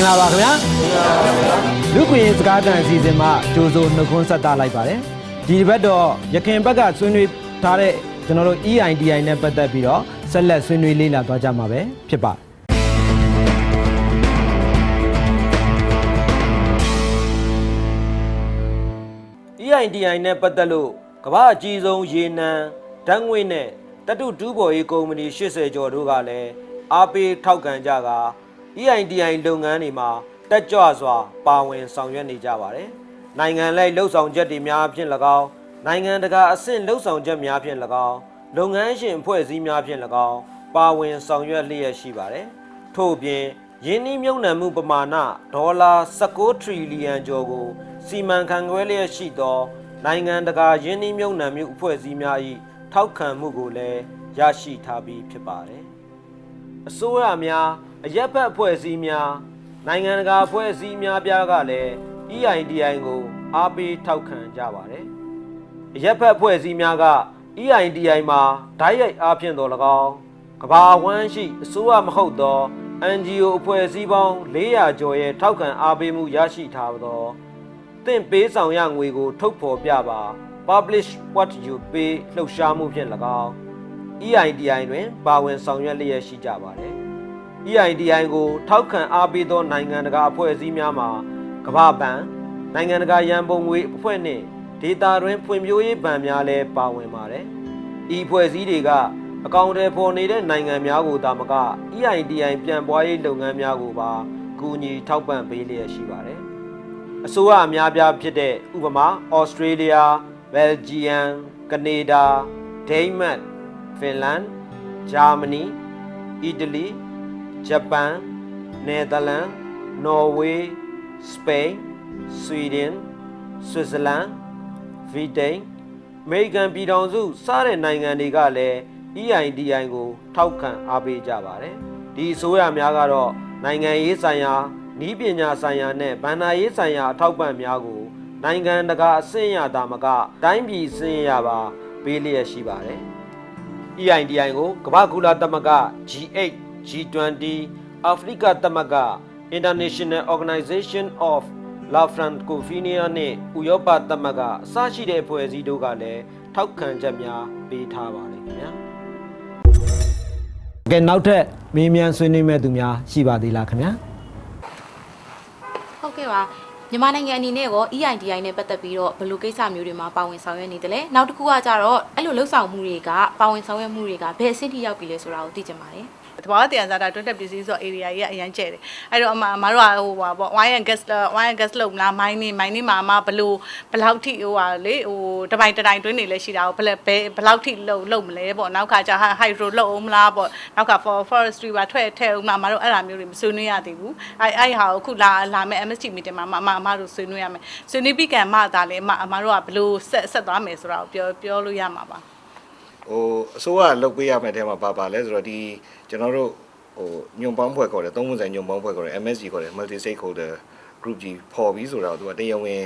င်္ဂလာပါခင်ဗျာလူကွေစကားတန်အစီအစဉ်မှာကြိုးစိုးနှုတ်ခွန်းဆက်တာလိုက်ပါတယ်ဒီဘက်တော့ရခင်ဘက်ကဆွေးနွေးထားတဲ့ကျွန်တော်တို့ EITI နဲ့ပတ်သက်ပြီးတော့ဆက်လက်ဆွေးနွေးလေ့လာသွားကြမှာပဲဖြစ်ပါတယ်EITI နဲ့ပတ်သက်လို့ကမ္ဘာအကြီးဆုံးရေနံဓာတ်ငွေ့နဲ့တတုတူးပေါ်ရေးကုမ္ပဏီ80ကျော်တို့ကလည်းအားပေးထောက်ခံကြကEITI လုပ်ငန်းတွေမှာတက်ကြွစွာပါဝင်ဆောင်ရွက်နေကြပါတယ်။နိုင်ငံလိုက်လှုပ်ဆောင်ချက်တွေများဖြင့်၎င်းနိုင်ငံတကာအဆင့်လှုပ်ဆောင်ချက်များဖြင့်၎င်းလုပ်ငန်းရှင်အဖွဲ့အစည်းများဖြင့်၎င်းပါဝင်ဆောင်ရွက်လျက်ရှိပါတယ်။ထို့ပြင်ယင်းနှိမ့်မြုပ်နှံမှုပမာဏဒေါ်လာ19ထရီလီယံကျော်ကိုစီမံခန့်ခွဲလျက်ရှိသောနိုင်ငံတကာယင်းနှိမ့်မြုပ်နှံမှုအဖွဲ့အစည်းများ၏ထောက်ခံမှုကိုလည်းရရှိထားပြီးဖြစ်ပါတယ်။အစိုးရများအရက်ဖက်အဖွဲ့အစည်းများနိုင်ငံတကာအဖွဲ့အစည်းများပြားကလည်း EITI ကိုအားပေးထောက်ခံကြပါတယ်။အရက်ဖက်အဖွဲ့အစည်းများက EITI မှာဓာတ်ရိုက်အားဖြင့်တော်၎င်းကမ္ဘာဝန်းရှိအစိုးရမဟုတ်သော NGO အဖွဲ့အစည်းပေါင်း400ကျော်ရဲ့ထောက်ခံအားပေးမှုရရှိထားသောသင်ပေးဆောင်ရငွေကိုထုတ်ဖော်ပြပါ Publish What You Pay လှုပ်ရှားမှုဖြင့်၎င်း EITI တွင်ပါဝင်ဆောင်ရွက်လျက်ရှိကြပါတယ်။ EITI ကိုထောက်ခံအားပေးသောနိုင်ငံတကာအဖွဲ့အစည်းများမှာကမ္ဘာ့ဘဏ်နိုင်ငံတကာရန်ပုံငွေအဖွဲ့နှင့်ဒေသတွင်းဖွံ့ဖြိုးရေးဘဏ်များလည်းပါဝင်ပါတယ်။ဤအဖွဲ့အစည်းတွေကအကောင့်တွေပေါ်နေတဲ့နိုင်ငံများကိုသာမက EITI ပြန်ပွားရေးလုပ်ငန်းများကိုပါကူညီထောက်ပံ့ပေးလျက်ရှိပါတယ်။အစိုးရအများပြားဖြစ်တဲ့ဥပမာဩစတြေးလျ၊ဘယ်လ်ဂျီယံ၊ကနေဒါ၊ဒိန်းမတ်၊ဖင်လန်၊ဂျာမနီ၊အီတလီ၊ဂျပန်၊နယ်သာလန်၊နော်ဝေး၊စပိန်၊ဆွီဒင်၊ဆွစ်ဇာလန်၊ဗြိတိန်၊အမေရိကန်ပြည်ထောင်စုစတဲ့နိုင်ငံတွေကလည်း EITI ကိုထောက်ခံအားပေးကြပါတယ်။ဒီအစိုးရများကတော့နိုင်ငံရေးဆိုင်ရာနည်းပညာဆိုင်ရာနဲ့ဗဏ္ဍာရေးဆိုင်ရာအထောက်ပံ့များကိုနိုင်ငံတကာအဆင့်အရသာမကတိုင်းပြည်အဆင့်အရပါပေးလျက်ရှိပါတယ်။ EITI ကိုကမ္ဘာ့ကုလသမဂ္ဂ G8 G20 အာဖရိကသမဂ္ဂ International Organization of La Francophonie နဲ့ဥရောပသမဂ္ဂအစရှိတဲ့အဖွဲ့အစည်းတို့ကလည်းထောက်ခံချက်များပေးထားပါတယ်ခင်ဗျာ။ကဲနောက်ထပ်မေးမြန်းဆွေးနွေးမဲ့သူများရှိပါသေးလားခင်ဗျာ။ဟုတ်ကဲ့ပါမြန်မာနိုင်ငံအနေနဲ့ရော EITI နဲ့ပတ်သက်ပြီးတော့ဘယ်လိုကိစ္စမျိုးတွေမှာပါဝင်ဆောင်ရွက်နေတယ်လဲနောက်တစ်ခုကကြတော့အဲ့လိုလှုပ်ဆောင်မှုတွေကပါဝင်ဆောင်ရွက်မှုတွေကဘယ်အဆင့်ထိရောက်ပြီလဲဆိုတာကိုသိချင်ပါတယ်တဘာဝတရားစားတာတွတ်တက်ပစ္စည်းဆို area ကြီးကအရင်ကျဲတယ်အဲ့တော့အမတို့ကဟိုပါပေါ့ wine and gas လုပ်မလား mining မှာအမဘယ်လောက်ထိဟိုဟာလေဟိုတပိုင်တိုင်တွင်းနေလဲရှိတာကိုဘယ်လောက်ထိလုပ်မလဲပေါ့နောက်ကကျ hydro လုပ်အောင်မလားပေါ့နောက်က forestry ပါထဲအောင်မတို့အဲ့ဒါမျိုးတွေမဆွေးနွေးရသေးဘူးအဲ့ဟာကိုခုလာမဲ့ MST meeting မှာအမတို့ဆွေးနွေးရမယ်ဆွေးနွေးပြီးကံမှသာလေအမတို့ကဘယ်လိုဆက်သွားမယ်ဆိုတာကိုပြောလို့ရမှာပါဟိုအစိုးရလုပ်ပေးရမယ့်အဲမှာပါလဲဆိုတော့ဒီကျွန်တော်တို့ဟိုညွန်ပေါင်းဖွဲ့ခေါ်တယ်သုံးခုဆိုင်ညွန်ပေါင်းဖွဲ့ခေါ်တယ် MSG ခေါ်တယ် Multi Stakeholder Group ကြီးပေါ်ပြီးဆိုတော့သူကတရားဝင်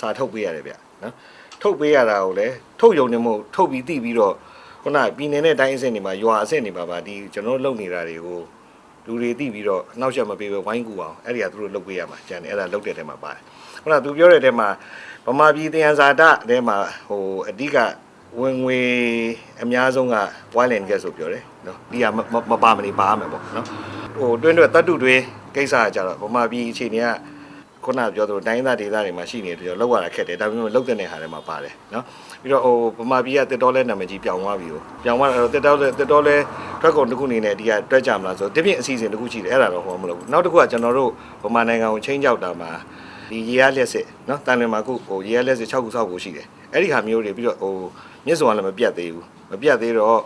စာထုတ်ပေးရတယ်ဗျနော်ထုတ်ပေးရတာကိုလည်းထုတ်ရုံနဲ့မဟုတ်ထုတ်ပြီးသိပြီးတော့ခုနပြည်နယ်နဲ့တိုင်းအဆင့်တွေမှာရွာအဆင့်တွေမှာပါဒီကျွန်တော်တို့လုပ်နေတာတွေကိုလူတွေသိပြီးတော့အနောက်ချက်မပေးပဲဝိုင်းကူအောင်အဲ့ဒီကသူတို့လုပ်ပေးရမှာကျန်တယ်အဲ့ဒါလုပ်တဲ့တဲမှာပါတယ်ခုနသူပြောတဲ့တဲမှာဗမာပြည်တယံဇာတတဲမှာဟိုအဓိကဝင်ငွေအများဆုံးက oil and gas ဆိုပြောတယ်နော်ဒီကမပါမနေပါမယ်ပေါ့နော်ဟိုတွင်းတတ်တူတွေကိစ္စကကြတော့ဗမာပြည်အခြေအနေကခုနပြောသလိုတိုင်းသားဒေသတွေမှာရှိနေတယ်ပြောလောက်ရတာခက်တယ်ဒါပေမဲ့လောက်တဲ့နေဟာတွေမှာပါတယ်နော်ပြီးတော့ဟိုဗမာပြည်ကတစ်တော်လဲနာမည်ကြီးပြောင်းသွားပြီဟိုပြောင်းသွားတော့တစ်တော်လဲထွက်ကုန်တစ်ခုအနေနဲ့ဒီကတွက်ကြမလားဆိုဒီပြင်အစီအစဉ်တစ်ခုရှိတယ်အဲ့ဒါတော့ဟောမလို့ဘူးနောက်တစ်ခုကကျွန်တော်တို့ဗမာနိုင်ငံကိုချင်းကြောက်တာမှာဒီရေရလက်စစ်နော်တန်လွင်မှာခုဟိုရေရလက်စစ်6ခု6ခုရှိတယ်အဲ့ဒီဟာမျိုးတွေပြီးတော့ဟိုမြစ်စွန်ကလည်းမပြတ်သေးဘူးမပြတ်သေးတော့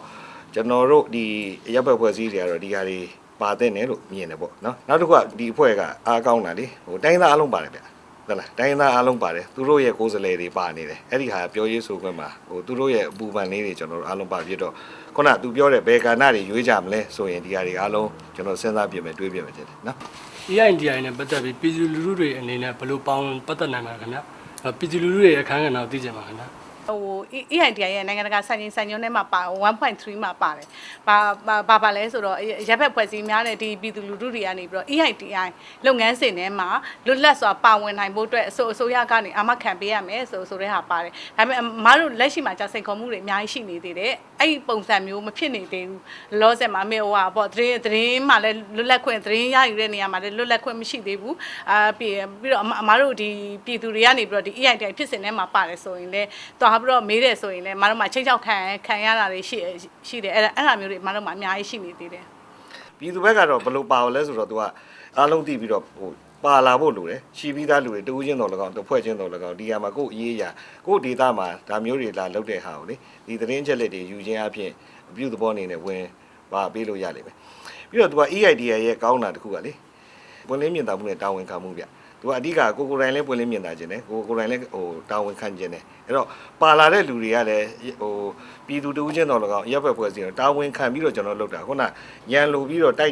ကျွန်တော်တို့ဒီရပ်ဘက်ဖွဲ့စည်းတွေကတော့ဒီဟာတွေပါတဲ့နယ်လို့မြင်တယ်ပေါ့နော်နောက်တစ်ခုကဒီအဖွဲ့ကအားကောင်းတာလေဟိုတိုင်းသားအားလုံးပါတယ်ဗျဟုတ်လားတိုင်းသားအားလုံးပါတယ်သူတို့ရဲ့ကိုယ်စားလှယ်တွေပါနေတယ်အဲ့ဒီဟာပြောရေးဆိုခွင့်မှာဟိုသူတို့ရဲ့အပူပန်လေးတွေကျွန်တော်တို့အားလုံးပါပြတော့ခုနသူပြောတဲ့ဘယ်ကဏ္ဍတွေရွေးကြမလဲဆိုရင်ဒီဟာတွေအားလုံးကျွန်တော်စဉ်းစားပြင်မယ်တွေးပြင်မယ်တဲ့နော် EITI နဲ့ပတ်သက်ပြီးပြည်သူလူထုတွေအနေနဲ့ဘယ်လိုပေါင်းပတ်သက်နိုင်မှာခင်ဗျပြည်သူလူထုရဲ့အခန်းကဏ္ဍကိုသိကြပါခင်ဗျ EITI ရဲ့နိုင်ငံတကာစံချိန်စံညွှန်းထဲမှာပါ 1.3 မှာပါတယ်ဘာလဲဆိုတော့ရပ်ဘက်ဖွဲ့စည်းများတဲ့ဒီပြည်သူလူထုတွေကနေပြီးတော့ EITI လုပ်ငန်းစဉ်ထဲမှာလွတ်လပ်စွာပါဝင်နိုင်ဖို့အတွက်အစိုးရကနေအာမခံပေးရမယ်ဆိုတဲ့ဟာပါတယ်ဒါပေမဲ့အမားတို့လက်ရှိမှာကြာစိန်ခေါ်မှုတွေအများကြီးရှိနေသေးတယ်အဲ့ဒီပုံစံမျိုးမဖြစ်နေသေးဘူးလောဆယ်မှာမေဟိုဟာပေါ့သတင်းမှာလည်းလွတ်လပ်ခွင့်သတင်းရယူတဲ့နေရာမှာလည်းလွတ်လပ်ခွင့်မရှိသေးဘူးပြီးတော့အမားတို့ဒီပြည်သူတွေကနေပြီးတော့ဒီ EITI ဖြစ်စဉ်ထဲမှာပါတယ်ဆိုရင်လည်းတော်ပြီးတော့မေးတယ်ဆိုရင်လည်းအမားတို့မှာချိန်ချောက်ခံရတာတွေရှိတယ်အဲ့ဒါမျိုးတွေအမားတို့မှာအများကြီးရှိနေသေးတယ်ပြည်သူဘက်ကတော့ဘယ်လိုပါလဲဆိုတော့ तू ကအားလုံးသိပြီးတော့ဟိုပါလာဖို့လိုတယ်ရှိပြီးသားလူတွေတူးချင်းတော်၎င်းတစ်ဖွဲ့ချင်းတော်၎င်းဒီဟာမှာကိုယ့်အရေးအရာကိုယ့်ဒေသမှာဒါမျိုးတွေလာလုပ်တဲ့ဟာကိုလေဒီသတင်းချက်လက်တွေယူခြင်းအပြင်အပြုသဘောအနေနဲ့ဝင်ပါပေးလို့ရလိမ့်မယ်ပြီးတော့ तू က EITI ရဲ့ကောင်းတာတစ်ခုကလေပွင့်လင်းမြင်သာမှုနဲ့တာဝန်ခံမှုဗျသူကအဓိကကိုယ်တိုင်လည်းပွင့်လင်းမြင်သာခြင်းတယ်ကိုယ်တိုင်လည်းဟိုတာဝန်ခံခြင်းတယ်အဲ့တော့ပါလာတဲ့လူတွေကလည်းဟိုပြည်သူတူးချင်းတော်၎င်းရပ်ဘက်ဖွဲ့စည်းတော့တာဝန်ခံပြီးတော့ကျွန်တော်လုပ်တာခုနရန်လိုပြီးတော့တိုက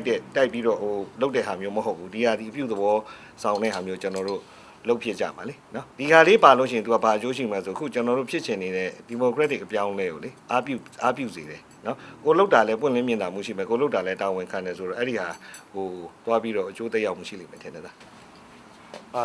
်ပြီးတော့ဟိုလုပ်တဲ့ဟာမျိုးမဟုတ်ဘူးဒီဟာဒီအပြုသဘောဆောင်တဲ့ဟာမျိုးကျွန်တော်တို့လုပ်ဖြစ်ကြမှာလေနော်ဒီဟာလေးပါလို့ရှိရင် तू ကဘာအကျိုးရှိမှာဆိုခုကျွန်တော်တို့ဖြစ်ချင်နေတဲ့ democratic အပြောင်းလဲကိုလေအားပြုစေတယ်နော်ကိုလုပ်တာလည်းပွင့်လင်းမြင်သာမှုရှိမယ်ကိုလုပ်တာလည်းတာဝန်ခံတယ်ဆိုတော့အဲ့ဒီဟာဟိုသွားပြီးတော့အကျိုးသက်ရောက်မှုရှိလိမ့်မယ်ထင်တယ်လား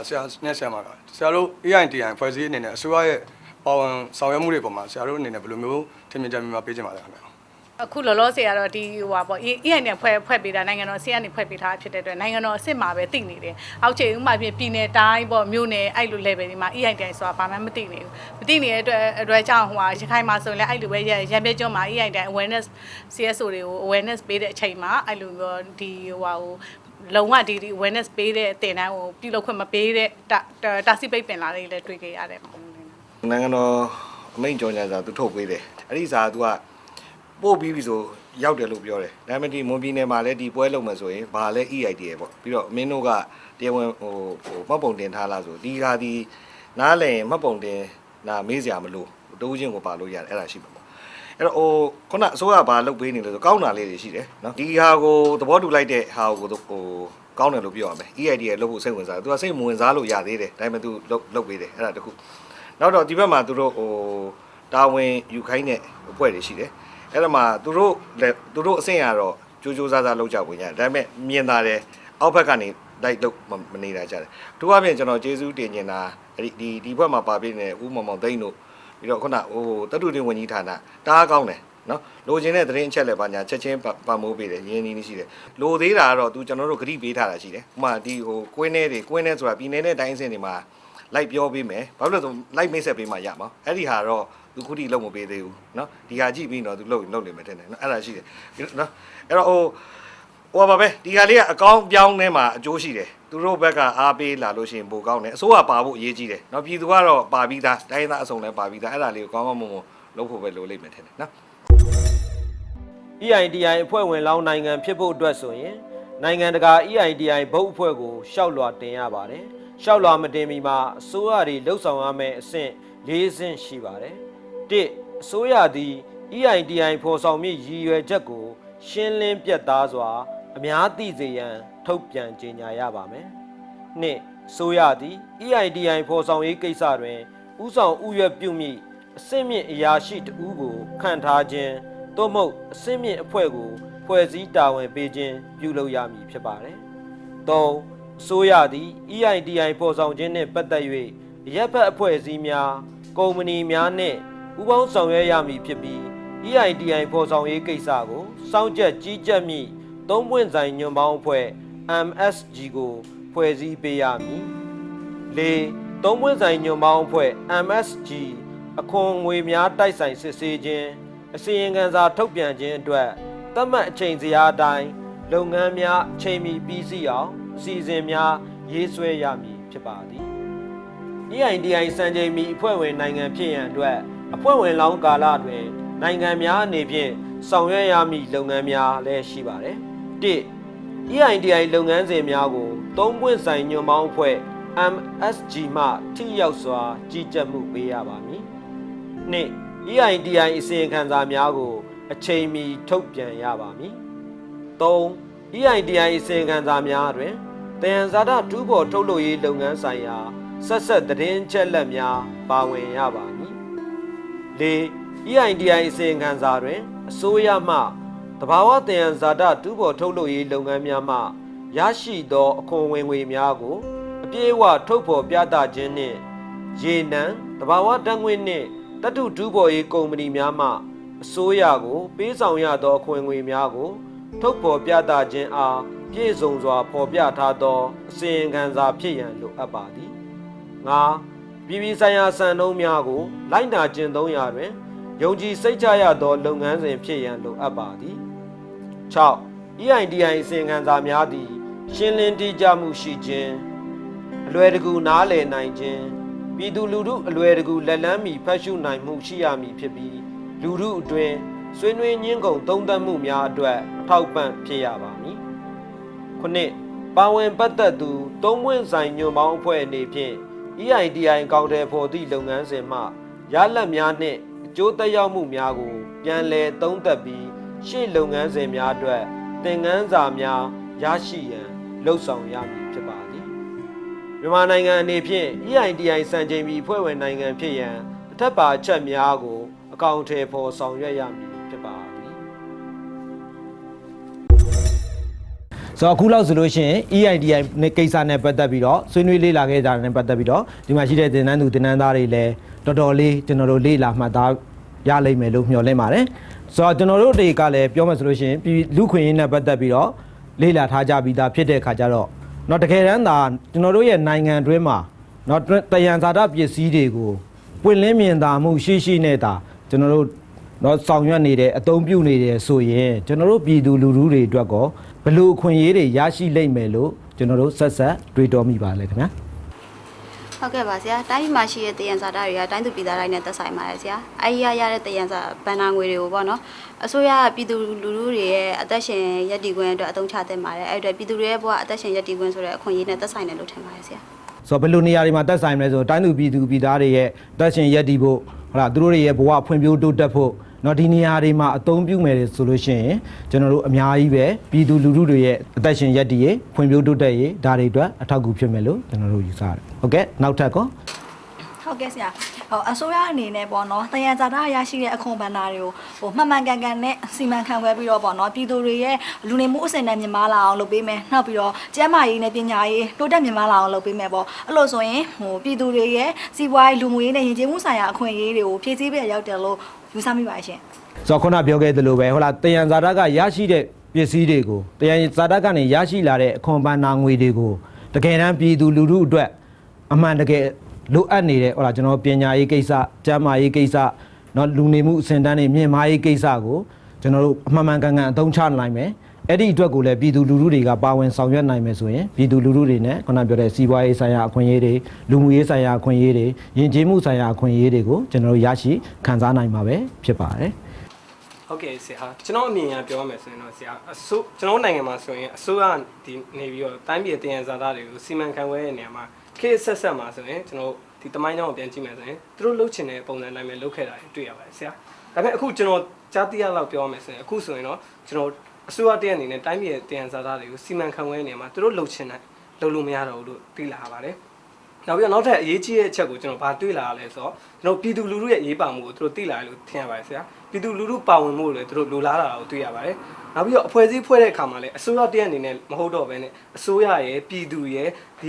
ဆရာနဲ့ဆရာမကဆရာတို့ EITI ဖွဲ့စည်းအနေနဲ့အစိုးရရဲ့ပါဝင်ဆောင်ရွက်မှုတွေပေါ်မှာဆရာတို့အနေနဲ့ဘယ်လိုမျိုးထင်မြင်ကြမြင်မှာပေးချင်ပါလဲခင်ဗျာအခုလောလောဆယ်ကတော့ဒီဟိုပါပေါ့ EITI နဲ့ဖွဲ့ပေးတာနိုင်ငံတော်အစိုးရကနေဖွဲ့ပေးထားဖြစ်တဲ့အတွက်နိုင်ငံတော်အစ်စ်မှာပဲသိနေတယ်အောက်ခြေဥပမာပြည်နယ်တိုင်းပေါ့မြို့နယ်အဲ့လို level တွေမှာ EITI ဆိုတာဘာမှမသိနေဘူးမသိနေတဲ့အတွက်ကြောင့်ဟိုဟာရခိုင်မှာဆိုရင်လည်းအဲ့လိုပဲရံပြကျွန်းမှာ EITI awareness CSO တွေကို awareness ပေးတဲ့အချိန်မှာအဲ့လိုဒီဟိုဟာဟိုလုံးဝဒီ awareness ပေးတဲ့အတင်တန်းကိုပြုလုပ်ခွင့်မပေးတဲ့တာစီပိတ်ပင်လာတွေလည်းတွေ့ခဲ့ရတယ်နိုင်ငံတော်အမိန့်ကြော်ညာစာသူထုတ်ပေးတယ်အဲ့ဒီစာက तू ကပို့ပြီးပြီဆိုရောက်တယ်လို့ပြောတယ်ဒါပေမဲ့ဒီမွန်ပြည်နယ်မှာလည်းဒီပွဲလုပ်မယ်ဆိုရင်ဘာလဲ EITI ရဲ့ပေါ့ပြီးတော့မင်းတို့ကတရားဝင်ဟိုမှတ်ပုံတင်ထားလားဆိုဒီဟာဒီနားလည်မှတ်ပုံတင်နာမေးစရာမလိုတိုးချင်းကိုပါလို့ရတယ်အဲ့ဒါရှိမှာပေါ့အဲ့တော့ဟိုခုနအစိုးရဘာလုပ်ပေးနေလဲဆိုကောင်းတာလေးတွေရှိတယ်နော်ဒီဟာကိုသဘောတူလိုက်တဲ့ဟာကိုဟိုကောင်းတယ်လို့ပြောရမယ် EITI ရဲ့လုပ်ဖို့စိတ်ဝင်စားတယ် तू ကစိတ်မဝင်စားလို့ရသေးတယ်ဒါပေမဲ့ तू လုပ်ပေးတယ်အဲ့ဒါတခုနောက်တော့ဒီဘက်မှာသူတို့ဟိုတာဝန်ယူခိုင်းတဲ့အဖွဲ့တွေရှိတယ်အဲ့ဒါမှသူတို့အဆင့်ရတော့ကြိုးစားလုပ်ကြဝင်ရတယ်ဒါပေမဲ့မြင်တာတယ်အောက်ဘက်ကနေလိုက်လုပ်မနေတာကြတယ်တို့အပြင်ကျွန်တော်ကျေးဇူးတင်နေတာဒီဘက်မှာပါပြနေဦးမောင်သိန်းတို့ပြီးတော့ခုနဟိုတတုတင်ဝန်ကြီးဌာနတအားကောင်းတယ်နော်လိုချင်တဲ့သတင်းအချက်လက်ပါညာချက်ချင်းပံ့ပိုးပေးတယ်ရင်းနှီးရှိတယ်လိုသေးတာကတော့သူကျွန်တော်တို့ဂရိပေးထားတာရှိတယ်ဥပမာဒီဟိုကွင်းနေဆိုတာပြည်နယ်နဲ့တိုင်းအဆင့်တွေမှာလိုက်ပြောပေးမယ်ဘာလို့လဲဆိုလိုက်မိတ်ဆက်ပေးမှရမှာအဲ့ဒီဟာတော့သူခုထိလုံးမပေးသေးဘူးเนาะဒီဟာကြည့်ပြီးတော့သူလုံးနေမယ်ထင်တယ်เนาะအဲ့ဒါရှိတယ်เนาะအဲ့တော့ဟိုပါပဲဒီဟာလေးကအကောင်းပြောင်းထဲမှာအကျိုးရှိတယ်သူတို့ဘက်ကအားပေးလာလို့ရှိရင်ပိုကောင်းတယ်အစိုးရပါဖို့အရေးကြီးတယ်เนาะပြည်သူကတော့ပါပြီးသားတိုင်းသားအစုံလည်းပါပြီးသားအဲ့ဒါလေးကိုကောင်းကောင်းမွန်မွန်လုပ်ဖို့ပဲလိုလိမ့်မယ်ထင်တယ်เนาะ EITI အဖွဲ့ဝင်လောင်းနိုင်ငံဖြစ်ဖို့အတွက်ဆိုရင်နိုင်ငံတကာ EITI ဘုတ်အဖွဲ့ကိုရှောက်လွှာတင်ရပါတယ်ရှောက်လွှာမတင်မီမှာအစိုးရတွေလှုပ်ဆောင်ရမယ့်အဆင့်၄ဆင့်ရှိပါတယ်၁အစိုးရသည် EITI ဖော်ဆောင်မည့်ရည်ရွယ်ချက်ကိုရှင်းလင်းပြတ်သားစွာအများသိစေရန်ထုတ်ပြန်ကြေညာရပါမယ်၂အစိုးရသည် EITI ဖော်ဆောင်ရေးကိစ္စတွင်ဥဆောင်ဥရွက်ပြုမည့်အဆင့်မြင့်အရာရှိတဦးကိုခန့်ထားခြင်းသို့မဟုတ်အဆင့်မြင့်အဖွဲ့ကိုဖွဲ့စည်းတာဝန်ပေးခြင်းပြုလုပ်ရမည်ဖြစ်ပါတယ်၃အစိုးရသည် EITI ဖော်ဆောင်ခြင်းနှင့်ပတ်သက်၍ရပ်ဘက်အဖွဲ့အစည်းများကုမ္ပဏီများနှင့်ပူးပေါင်းဆောင်ရွက်ရမည်ဖြစ်ပြီး EITI ဖော်ဆောင်ရေးကိစ္စကိုစောင့်ကြပ်ကြီးကြပ်မည့်သုံးပွင့်ဆိုင်ညွှန်ပေါင်းအဖွဲ့ MSG ကိုဖွဲ့စည်းပေးရမည်၄သုံးပွင့်ဆိုင်ညွှန်ပေါင်းအဖွဲ့ MSG အခွန်ငွေများတိုက်ဆိုင်စစ်ဆေးခြင်းအစီရင်ခံစာထုတ်ပြန်ခြင်းအတွက်သတ်မှတ်အချိန်စရာအတိုင်းလုပ်ငန်းများအချိန်မီပြီးစီးအောင်အစီအစဉ်များရေးဆွဲရမည်ဖြစ်ပါသည် EITI စံချိန်မီအဖွဲ့ဝင်နိုင်ငံဖြစ်ရန်အတွက်အဖွဲ့ဝင်လောင်းကာလတွင်နိုင်ငံများအနေဖြင့်ဆောင်ရွက်ရမည့်လုပ်ငန်းများလည်းရှိပါတယ်၁ EITI လုပ်ငန်းစဉ်များကိုသုံးပွင့်ဆိုင်ညွှန်ပေါင်းအဖွဲ့ MSG မှထိရောက်စွာကြီးကြပ်မှုပေးရပါမည်၂ EITI အစီရင်ခံစာများကိုအချိန်မီထုတ်ပြန်ရပါမည်၃ EITI အစီရင်ခံစာများတွင်တယံဇာတတူးဖော်ထုတ်လုပ်ရေးလုပ်ငန်းဆိုင်ရာဆက်သတင်းချက်လက်များပါဝင်ရပါမည် EITI အစီရင်ခံစာတွင်အစိုးရမှတဘာဝသယံဇာတတူးဖော်ထုတ်လုပ်ရေးလုပ်ငန်းများမှရရှိသောအခွန်ဝင်ငွေများကိုအပြည့်အဝထုတ်ဖော်ပြသခြင်းနှင့်ရေနံတဘာဝဓာတ်ငွေ့နှင့်တတုတူးဖော်ရေးကုမ္ပဏီများမှအစိုးရကိုပေးဆောင်ရသောအခွန်ငွေများကိုထုတ်ဖော်ပြသခြင်းအားပြည့်စုံစွာဖော်ပြထားသောအစီရင်ခံစာဖြစ်ရန်လိုအပ်ပါသည်၅ပြည်ပဆိုင်ရာစံနှုန်းများကိုလိုက်နာကျင့်သုံးရာတွင်ယုံကြည်စိတ်ချရသောလုပ်ငန်းစဉ်ဖြစ်ရန်လိုအပ်ပါသည်6 EITI အစီရင်ခံစာများသည်ရှင်းလင်းတိကျမှုရှိခြင်းအလွယ်တကူနားလည်နိုင်ခြင်းပြည်သူလူထုအလွယ်တကူလက်လန်းမီဖတ်ရှုနိုင်မှုရှိရမည်ဖြစ်ပြီးလူထုအတွင်းဆွေးနွေးညှင်းကုန်သုံးသပ်မှုများအတွက်အထောက်ပံ့ဖြစ်ရပါမည်9ပါဝင်ပတ်သက်သူသုံးပွင့်ဆိုင်ညွှန်ပေါင်းအဖွဲ့အနေဖြင့် EITI ကောင်တယ်ဖော်သည့်လုပ်ငန်းစဉ်မှရလဒ်များနှင့်အကျိုးသက်ရောက်မှုများကိုပြန်လည်သုံးသပ်ပြီးရှေ့လုပ်ငန်းစဉ်များအတွက်သင်ခန်းစာများရရှိရန်လှုံ့ဆော်ရမည်ဖြစ်ပါသည်မြန်မာနိုင်ငံအနေဖြင့် EITI စံချိန်မီဖွဲ့ဝင်နိုင်ငံဖြစ်ရန်အထက်ပါချက်များကိုအကောင့်ထဲပေါ်ဆောင်ရွက်ရမည်ဖြစ်ပါသည်ဆိုတော့အခုလောက်ဆိုလို့ရှိရင် EITI နဲ့ကိစ္စနဲ့ပတ်သက်ပြီးတော့ဆွေးနွေးလေ့လာခဲ့ကြတဲ့ပတ်သက်ပြီးတော့ဒီမှာရှိတဲ့သင်တန်းသူသင်တန်းသားတွေလည်းတော်တော်လေးကျွန်တော်တို့လေ့လာမှတ်သားရလိမ့်မယ်လို့မျှော်လင့်ပါတယ်ဆိုတော့ကျွန်တော်တို့တွေကလည်းပြောမှဆိုလို့ရှိရင်လူခွင့်ရင်းနဲ့ပတ်သက်ပြီးတော့လေ့လာထားကြပြီးသားဖြစ်တဲ့အခါကျတော့တကယ်တမ်းသာကျွန်တော်တို့ရဲ့နိုင်ငံတွင်းမှာတယံဇာတပစ္စည်းတွေကိုပွင့်လင်းမြင်သာမှုရှိနဲ့သာကျွန်တော်တို့ဆောင်ရွက်နေတယ်အသုံးပြုနေတယ်ဆိုရင်ကျွန်တော်တို့ပြည်သူလူထုတွေအတွက်ကောဘယ်လိုအခွင့်အရေးတွေရရှိလိမ့်မယ်လို့ကျွန်တော်တို့ဆက်တွေးတောမိပါလဲခင်ဗျာဟုတ်ကဲ့ပါဆရာတိုင်းပြည်မှာရှိတဲ့တယံဇာတတွေကတိုင်းသူပြည်သားတိုင်းနဲ့သက်ဆိုင်ပါတယ်ဆရာအဲဒီရတဲ့တယံဇာဘဏ္ဍာငွေတွေကိုပေါ့နော်အစိုးရပြည်သူလူထုတွေရဲ့အသက်ရှင်ရည်တည်ခွင့်အတွက်အသုံးချသင့်ပါတယ်အဲ့အတွက်ပြည်သူတွေရဲ့ဘဝအသက်ရှင်ရည်တည်ခွင့်ဆိုတဲ့အခွင့်အရေးနဲ့သက်ဆိုင်တယ်လို့ထင်ပါတယ်ဆရာဆိုတော့ဘယ်လိုနေရာတွေမှာသက်ဆိုင်မလဲဆိုတော့တိုင်းသူပြည်သူပြည်သားတွေရဲ့အသက်ရှင်ရည်တည်ဖို့ဟုတ်လားသူတို့တွေရဲ့ဘဝဖွံ့ဖြိုးတိုးတက်ဖို့ဒီနေရာတွေမှာအသုံးပြုမယ်ဆိုလို့ရှိရင်ကျွန်တော်တို့အများကြီးပဲပြည်သူလူထုတွေရဲ့အသက်ရှင်ရည်တည်ရေးဖွံ့ဖြိုးတိုးတက်ရေးဒါတွေအတွက်အထောက်အကူဖြစ်မယ်လို့ကျွန်တော်တို့ယူဆရတယ်ဟုတ်ကဲ့နောက်ထပ်ကောဟုတ်ကဲ့ဆရာအစိုးရအနေနဲ့ပေါ့နော်တယံဇာတရရှိတဲ့အခွန်ဘဏ္ဍာတွေကိုမှန်မှန်ကန်ကန်နဲ့စီမံခန့်ခွဲပြီးတော့ပေါ့နော်ပြည်သူတွေရဲ့လူနေမှုအဆင့်အတန်းမြင့်မားလာအောင်လုပ်ပေးမယ်နောက်ပြီးတော့ကျန်းမာရေးနဲ့ပညာရေးတိုးတက်မြင့်မားလာအောင်လုပ်ပေးမယ်ပေါ့အဲ့လိုဆိုရင်ပြည်သူတွေရဲ့စီးပွားရေးလူမှုရေးနဲ့ယဉ်ကျေးမှုဆိုင်ရာအခွင့်အရေးတွေကိုဖြည့်ဆည်းပေးရောက်တယ်လို့ယူဆမိပါရှင်ဆိုတော့ခုနပြောခဲ့သလိုပဲဟုတ်လားတယံဇာတကရရှိတဲ့ပစ္စည်းတွေကိုတယံဇာတကနေရရှိလာတဲ့အခွန်ဘဏ္ဍာငွေတွေကိုတကယ်တမ်းပြည်သူလူထုအတွက်အမှန်တကယ်လိုအပ်နေတဲ့ဟုတ်လားကျွန်တော်ပညာရေးကိစ္စကျန်းမာရေးကိစ္စလူနေမှုအဆင့်တန်းတွေမြင့်မားရေးကိစ္စကိုကျွန်တော်တို့အမှန်မှန်ကန်ကန်အသုံးချနိုင်မယ်အဲ့ဒီအတွက်ကိုလည်းပြည်သူလူထုတွေကပါဝင်ဆောင်ရွက်နိုင်မယ်ဆိုရင်ပြည်သူလူထုတွေနဲ့ခုနပြောတဲ့စီးပွားရေးဆိုင်ရာအခွင့်အရေးတွေလူမှုရေးဆိုင်ရာအခွင့်အရေးတွေယဉ်ကျေးမှုဆိုင်ရာအခွင့်အရေးတွေကိုကျွန်တော်တို့ရရှိခံစားနိုင်မှာပဲဖြစ်ပါတယ်ဟုတ်ကဲ့ဆရာကျွန်တော်အမြင်အရပြောရမယ်ဆိုရင်တော့ဆရာကျွန်တော်နိုင်ငံမှာဆိုရင်အစိုးရဒီနေပြီးတော့တိုင်းပြည်တယံဇာတတွေကိုစီမံခန့်ခွဲတဲ့နေရာမှာခေတ်ဆက်မှာဆိုရင်ကျွန်တော်ဒီတမိုင်းကြောင်းကိုပြန်ကြည့်မယ်ဆိုရင်သူတို့လှုပ်ချင်တဲ့ပုံစံတိုင်းပဲလှုပ်ခဲ့တာတွေ့ရပါတယ်ဆရာဒါပေမဲ့အခုကျွန်တော်ကြားသိရလောက်ပြောရမယ်ဆိုရင်အခုဆိုရင်တော့ကျွန်တော်အစိုးရတရအနေနဲ့တိုင်းပြည်တယံဇာတတွေကိုစီမံခန့်ခွဲတဲ့နေရာမှာသူတို့လှုပ်ချင်တဲ့လှုပ်လို့မရတော့ဘူးလို့သိလာပါတယ်နောက်ပြီးတော့နောက်ထပ်အရေးကြီးတဲ့အချက်ကိုကျွန်တော်ဗာတွေ့လာရလဲဆိုတော့ကျွန်တော်ပြည်သူလူထုရဲ့အရေးပါမှုကိုသူတို့သိလာတယ်လို့ထင်ရပါတယ်ဆရာပြည်သူလူထုပါဝင်မှုကိုလည်းသူတို့လိုလားလာတာကိုတွေ့ရပါတယ်နောက်ပြီးတော့အဖွဲ့အစည်းဖွဲ့တဲ့အခါမှာလည်းအစိုးရတရအနေနဲ့မဟုတ်တော့ဘဲနဲ့အစိုးရရဲ့ပြည်သူရဲ့ဒ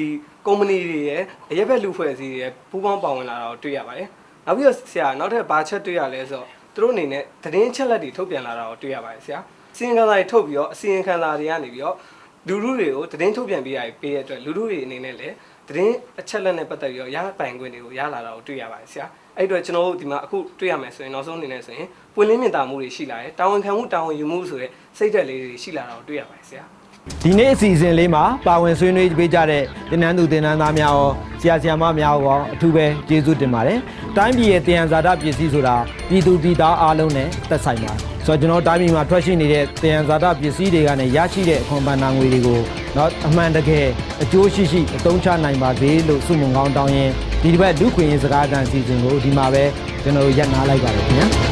ီကုမ္ပဏီတွေရဲ့အရက်ဘက်လူဖွဲ့အစည်းတွေရဲ့ပူးပေါင်းပါဝင်လာတာကိုတွေ့ရပါတယ်နောက်ပြီးတော့ဆရာနောက်ထပ်ဘာချက်တွေ့ရလဲဆိုတော့သူတို့အနေနဲ့သတင်းချက်လက်တွေထုတ်ပြန်လာတာကိုတွေ့ရပါတယ်ဆရာအစီရင်ခံစာတွေထုတ်ပြီးတော့အစီရင်ခံစာတွေကနေပြီးတော့လူထုတွေကိုသတင်းထုတ်ပြန်ပေးတဲ့အတွက်လူထုတွေအနေနဲ့လည်းသတင်းအချက်လက်နဲ့ပတ်သက်ပြီးတော့ရပိုင်ခွင့်တွေကိုရလာတာကိုတွေ့ရပါတယ်ဆရာအဲ့အတွက်ကျွန်တော်တို့ဒီမှာအခုတွေ့ရမယ်ဆိုရင်နောက်ဆုံးအနေနဲ့ဆိုရင်ပွင့်လင်းမြင်သာမှုတွေရှိလာတယ်တာဝန်ခံမှုတာဝန်ယူမှုဆိုတဲ့စိတ်ဓာတ်လေးတွေရှိလာတာကိုတွေ့ရပါတယ်ဆရာဒီနေ့အစီအစဉ်လေးမှာပါဝင်ဆွေးနွေးပေးကြတဲ့သင်တန်းသူသင်တန်းသားများရောဆရာဆရာမများရောအထူးပဲကျေးဇူးတင်ပါတယ်တိုင်းပြည်ရဲ့တယံဇာတပစ္စည်းဆိုတာပြည်သူပြည်သားအားလုံးနဲ့သက်ဆိုင်ပါတယ်ဆိုတော့ကျွန်တော်တိုင်းပြည်မှာထွက်ရှိနေတဲ့တယံဇာတပစ္စည်းတွေကနေရရှိတဲ့အခွန်ဘဏ္ဍာငွေတွေကိုအမှန်တကယ်အကျိုးရှိအသုံးချနိုင်ပါစေလို့ဆုမွန်ကောင်းတောင်းရင်ဒီတစ်ပတ်လူခွင့်ရေးစကားအတန်းအစီအစဉ်ကိုဒီမှာပဲကျွန်တော်တို့ရပ်နားလိုက်ပါရခင်ဗျာ